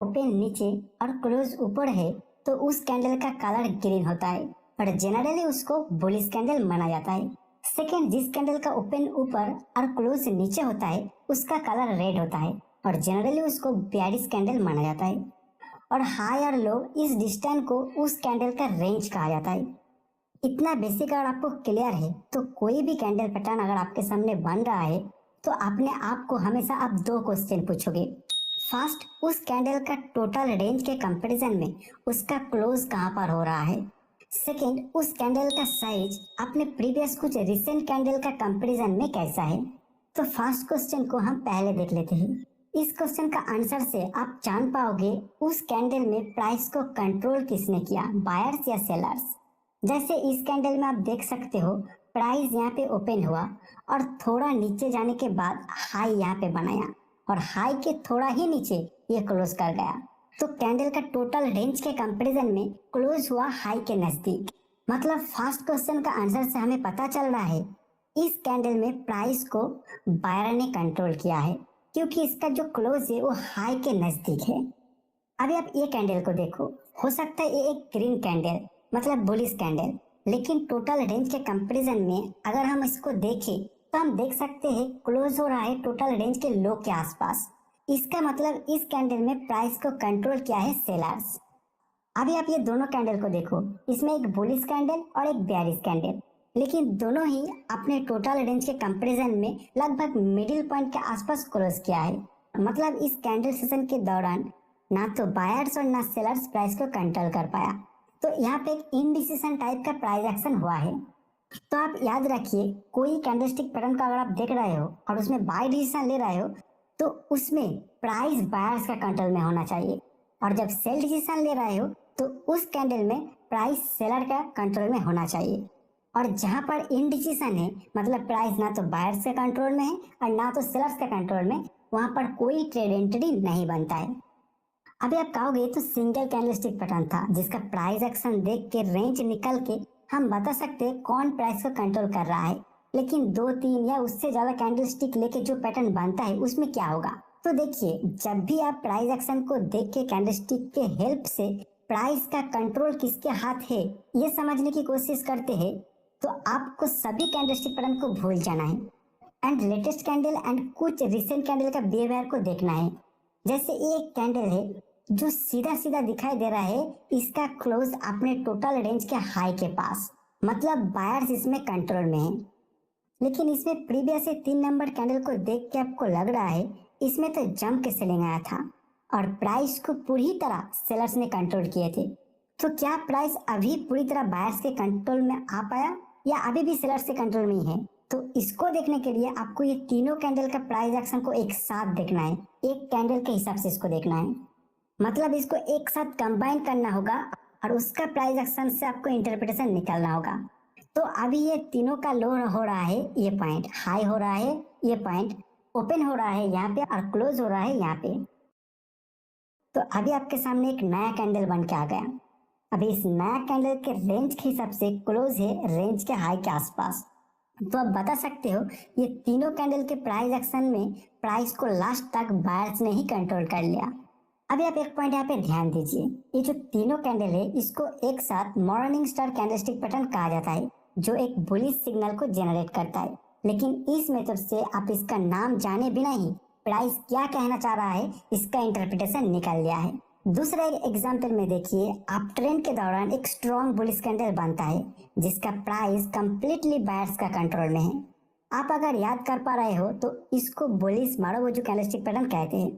Open नीचे और close ऊपर है तो उस कैंडल का कलर ग्रीन होता है और जनरली उसको बुलिश कैंडल माना जाता है। सेकेंड, जिस कैंडल का ओपन ऊपर और क्लोज नीचे होता है उसका कलर रेड होता है और जनरली उसको बेयरिश कैंडल माना जाता है। और हाई और लो इस डिस्टेंस को उस कैंडल का रेंज कहा जाता है। इतना बेसिक अगर आपको क्लियर है तो कोई भी कैंडल पैटर्न अगर आपके सामने बन रहा है तो अपने आप को हमेशा आप दो क्वेश्चन पूछोगे। फर्स्ट, उस कैंडल का टोटल रेंज के कंपैरिजन में उसका क्लोज कहाँ पर हो रहा है। सेकेंड, उस कैंडल का साइज अपने प्रीवियस कुछ रिसेंट कैंडल का कंपैरिजन में कैसा है। तो फर्स्ट क्वेश्चन को हम पहले देख लेते हैं। इस क्वेश्चन का आंसर से आप जान पाओगे उस कैंडल में प्राइस को कंट्रोल किसने किया, बायर्स या सेलर्स। जैसे इस कैंडल में आप देख सकते हो प्राइस यहाँ पे ओपन हुआ और थोड़ा नीचे जाने के बाद हाई यहाँ पे बनाया और हाई के थोड़ा ही नीचे ये क्लोज कर गया। तो कैंडल का टोटल रेंज के कंपैरिजन में क्लोज हुआ हाई के नजदीक। मतलब फर्स्ट क्वेश्चन का आंसर से हमें पता चल रहा है इस कैंडल में प्राइस को बायर ने कंट्रोल किया है क्योंकि इसका जो क्लोज है वो हाई के नजदीक है। अभी आप ये कैंडल को देखो, हो सकता है ये एक ग्रीन कैंडल मतलब बुलिश कैंडल, लेकिन टोटल रेंज के कंपैरिजन में अगर हम इसको देखें तो हम देख सकते हैं क्लोज हो रहा है टोटल रेंज के लो के आसपास। इसका मतलब इस कैंडल में प्राइस को कंट्रोल किया है सेलर्स। अभी आप ये दोनों कैंडल को देखो, इसमें एक बुलिश कैंडल और एक बेयरिश कैंडल, लेकिन दोनों ही अपने टोटल रेंज के कंपैरिजन में लगभग मिडिल पॉइंट के आसपास क्लोज किया है। मतलब इस कैंडल सेशन के दौरान ना तो बायर्स और ना सेलर्स प्राइस को कंट्रोल कर पाया। तो यहाँ पे एक इनडिसीजन टाइप का प्राइस एक्शन हुआ है। तो आप याद रखिए कोई कैंडलस्टिक पैटर्न का अगर आप देख रहे हो और उसमें बाय डिसीजन ले रहे हो तो उसमें प्राइस बायर्स का कंट्रोल में होना चाहिए और जब सेल डिसीजन ले रहे हो तो उस कैंडल में प्राइस सेलर का कंट्रोल में होना चाहिए। और जहां पर इनडिसीजन है मतलब प्राइस ना तो बायर्स के कंट्रोल में है और ना तो सेलर्स के कंट्रोल में, वहां पर कोई ट्रेड एंट्री नहीं बनता है। अभी आप कहोगे तो सिंगल कैंडलस्टिक पैटर्न था जिसका प्राइस एक्शन देख के रेंज निकल के हम बता सकते हैं कौन प्राइस को कंट्रोल कर रहा है, लेकिन दो तीन या उससे ज्यादा कैंडलस्टिक लेके जो पैटर्न बनता है उसमें क्या होगा। तो देखिए जब भी आप प्राइस एक्शन को देख के कैंडलस्टिक के हेल्प से प्राइस का कंट्रोल किसके हाथ है ये समझने की कोशिश करते हैं तो आपको सभी कैंडलस्टिक पैटर्न को भूल जाना है एंड लेटेस्ट कैंडल एंड कुछ रिसेंट कैंडल का बिहेवियर को देखना है। जैसे ये एक कैंडल है जो सीधा सीधा दिखाई दे रहा है, इसका क्लोज अपने टोटल रेंज के हाई के पास, मतलब बायर्स इसमें कंट्रोल में है। लेकिन इसमें प्रीवियस से 3 नंबर कैंडल को देख के आपको लग रहा है इसमें तो जंप के सेलिंग आया था और प्राइस को पूरी तरह सेलर्स ने कंट्रोल किए थे। तो क्या प्राइस अभी पूरी तरह बायर्स के कंट्रोल में आ पाया या अभी भी सेलर्स के कंट्रोल में ही है। तो इसको देखने के लिए आपको ये तीनों कैंडल का प्राइस एक्शन को एक साथ देखना है, एक कैंडल के हिसाब से इसको देखना है। मतलब इसको एक साथ कंबाइन करना होगा और उसका प्राइस एक्शन से आपको इंटरप्रिटेशन निकालना होगा। तो अभी ये तीनों का लो हो रहा है, ये पॉइंट हाई हो रहा है, ये पॉइंट ओपन हो रहा है यहाँ पे और क्लोज हो रहा है यहाँ पे। तो अभी आपके सामने एक नया कैंडल बन के आ गया। अभी इस नया कैंडल के रेंज के हिसाब से क्लोज है रेंज के हाई के आसपास। तो आप बता सकते हो ये तीनों कैंडल के प्राइस एक्शन में प्राइस को लास्ट तक बायर्स ने ही कंट्रोल कर लिया। अभी आप एक पॉइंट यहाँ पे ध्यान दीजिए, ये जो तीनों कैंडल है इसको एक साथ मॉर्निंग स्टार कैंडलस्टिक पैटर्न कहा जाता है जो एक बुलिश सिग्नल को जनरेट करता है। लेकिन इस मेथड से आप इसका नाम जाने बिना ही प्राइस क्या कहना चाह रहा है इसका इंटरप्रिटेशन निकाल लिया है। दूसरा एक एग्जाम्पल में देखिए, आप ट्रेंड के दौरान एक स्ट्रॉन्ग बुलिश कैंडल बनता है जिसका प्राइस कंप्लीटली बायर्स का कंट्रोल में है। आप अगर याद कर पा रहे हो तो इसको बुलिश मारुबोजू कैंडलस्टिक पैटर्न कहते हैं,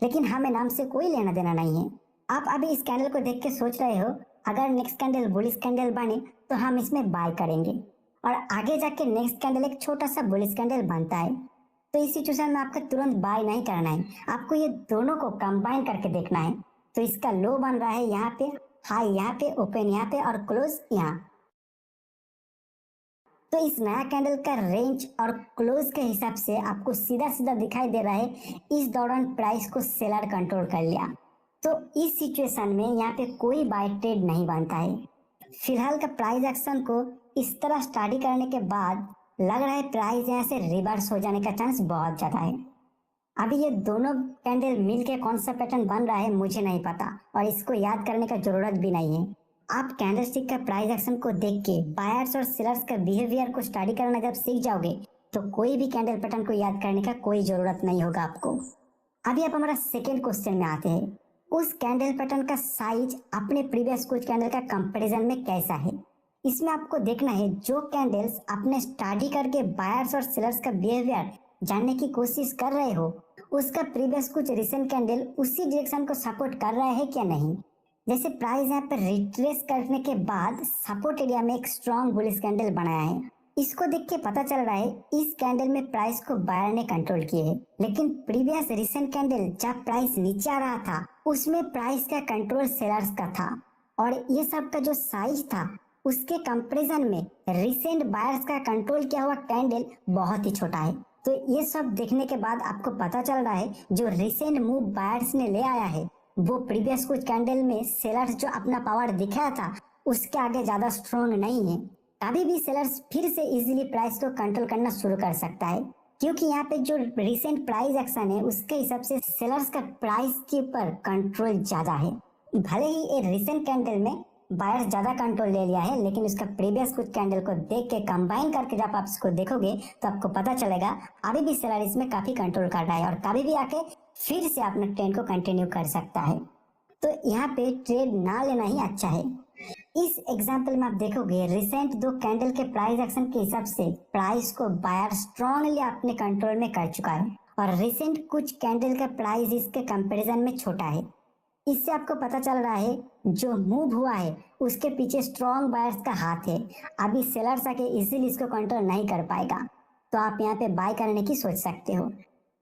लेकिन हमें नाम से कोई लेना देना नहीं है। आप अभी इस कैंडल को देख के सोच रहे हो अगर नेक्स्ट कैंडल बुलिश कैंडल बने तो हम इसमें बाय करेंगे और आगे जाके नेक्स्ट कैंडल एक छोटा सा बुलिश कैंडल बनता है। तो इस सिचुएशन में आपको तुरंत बाय नहीं करना है, आपको ये दोनों को कंबाइन करके देखना है। तो इसका लो बन रहा है यहाँ पे, हाई यहाँ पे, ओपन यहाँ पे और क्लोज यहाँ। तो इस नया कैंडल का रेंज और क्लोज के हिसाब से आपको सीधा सीधा दिखाई दे रहा है इस दौरान प्राइस को सेलर कंट्रोल कर लिया। तो इस सिचुएशन में यहाँ पे कोई बाय ट्रेड नहीं बनता है। फिलहाल का प्राइस एक्शन को इस तरह स्टडी करने के बाद लग रहा है प्राइस यहाँ से रिवर्स हो जाने का चांस बहुत ज्यादा है। अभी ये दोनों कैंडल मिल के कौन सा पैटर्न बन रहा है मुझे नहीं पता और इसको याद करने का जरूरत भी नहीं है। आप कैंडलस्टिक का प्राइस एक्शन को देख के बायर्स और सेलर्स का बिहेवियर को स्टडी करना जब सीख जाओगे तो कोई भी कैंडल पैटर्न को याद करने का कोई जरूरत नहीं होगा आपको। अभी आप हमारा सेकेंड क्वेश्चन में आते हैं। उस कैंडल पैटर्न का साइज अपने प्रीवियस कुछ कैंडल का कंपैरिजन में कैसा है। इसमें आपको देखना है जो कैंडल्स आपने स्टडी करके बायर्स और सेलर्स का बिहेवियर जानने की कोशिश कर रहे हो उसका प्रीवियस कुछ रिसेंट कैंडल उसी डायरेक्शन को सपोर्ट कर रहा है क्या नहीं। जैसे प्राइस यहाँ पर रिट्रेस करने के बाद सपोर्ट एरिया में एक स्ट्रॉन्ग बुलिश कैंडल बनाया है। इसको देख के पता चल रहा है इस कैंडल में प्राइस को बायर ने कंट्रोल किए है, लेकिन प्रीवियस रिसेंट कैंडल जब प्राइस नीचे आ रहा था उसमें प्राइस का कंट्रोल सेलर्स का था और ये सब का जो साइज था उसके कंपैरिजन में रिसेंट बायर्स का कंट्रोल किया हुआ कैंडल बहुत ही छोटा है। तो ये सब देखने के बाद आपको पता चल रहा है जो रिसेंट मूव बायर्स ने ले आया है वो प्रीवियस कुछ कैंडल में सेलर्स जो अपना पावर दिखाया था उसके आगे ज्यादा स्ट्रॉन्ग नहीं है। कभी भी सेलर्स फिर से इजीली प्राइस को कंट्रोल करना शुरू कर सकता है क्योंकि यहाँ पे जो रिसेंट प्राइस एक्शन है उसके हिसाब से सेलर्स का प्राइस के ऊपर कंट्रोल ज्यादा है। भले ही ये रिसेंट कैंडल में बायर्स ज्यादा कंट्रोल ले लिया है लेकिन उसका प्रीवियस कुछ कैंडल को देख के कंबाइन करके जब आप इसको देखोगे तो आपको पता चलेगा अभी भी सेलर इसमें काफी कंट्रोल कर रहा है और कभी भी आके फिर से अपना ट्रेंड को कंटिन्यू कर सकता है। तो यहाँ पे ट्रेड ना लेना ही अच्छा है। इस एग्जांपल में आप देखोगे रिसेंट दो कैंडल के प्राइस एक्शन के हिसाब से प्राइस को बायर स्ट्रांगली अपने कंट्रोल में कर चुका है और रिसेंट कुछ कैंडल का प्राइस इसके कंपैरिजन में छोटा है। इससे आपको पता चल रहा है जो मूव हुआ है उसके पीछे स्ट्रॉन्ग बायर्स का हाथ है। अभी सेलर्स आके इजीली इसको कंट्रोल नहीं कर पाएगा तो आप यहाँ पे बाय करने की सोच सकते हो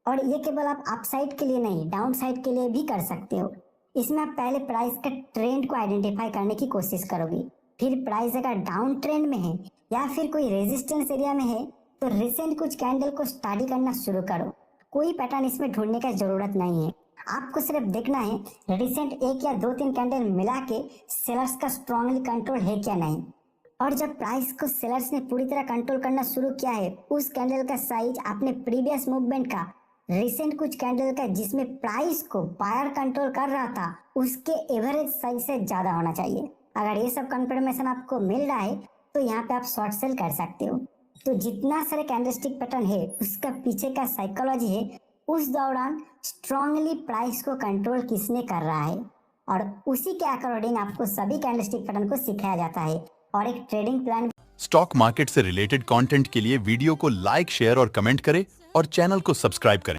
और ये केवल आप अपसाइड के लिए नहीं डाउन साइड के लिए भी कर सकते हो। इसमें आप पहले प्राइस का ट्रेंड को आइडेंटिफाई करने की कोशिश करोगे, फिर प्राइस अगर डाउन ट्रेंड में है या फिर कोई रेजिस्टेंस एरिया में है तो रिसेंट कुछ कैंडल को स्टडी करना शुरू करो। कोई पैटर्न इसमें ढूंढने का जरूरत नहीं है, आपको सिर्फ देखना है रिसेंट एक या दो तीन कैंडल मिला के सेलर्स का स्ट्रांगली कंट्रोल है क्या नहीं। और जब प्राइस को सेलर्स ने पूरी तरह कंट्रोल करना शुरू किया है उस कैंडल का साइज अपने प्रीवियस मूवमेंट का रिसेंट कुछ कैंडल का जिसमें प्राइस को बायर कंट्रोल कर रहा था उसके एवरेज साइज से ज्यादा होना चाहिए। अगर ये सब कंफर्मेशन आपको मिल रहा है तो यहाँ पे आप शॉर्ट सेल कर सकते हो। तो जितना सारे कैंडलस्टिक पैटर्न है उसका पीछे का साइकोलॉजी है उस दौरान स्ट्रांगली प्राइस को कंट्रोल किसने कर रहा है और उसी के अकॉर्डिंग आपको सभी कैंडलस्टिक पैटर्न को सिखाया जाता है और एक ट्रेडिंग प्लान। स्टॉक मार्केट से रिलेटेड कंटेंट के लिए वीडियो को लाइक, शेयर और कमेंट करें और चैनल को सब्सक्राइब करें।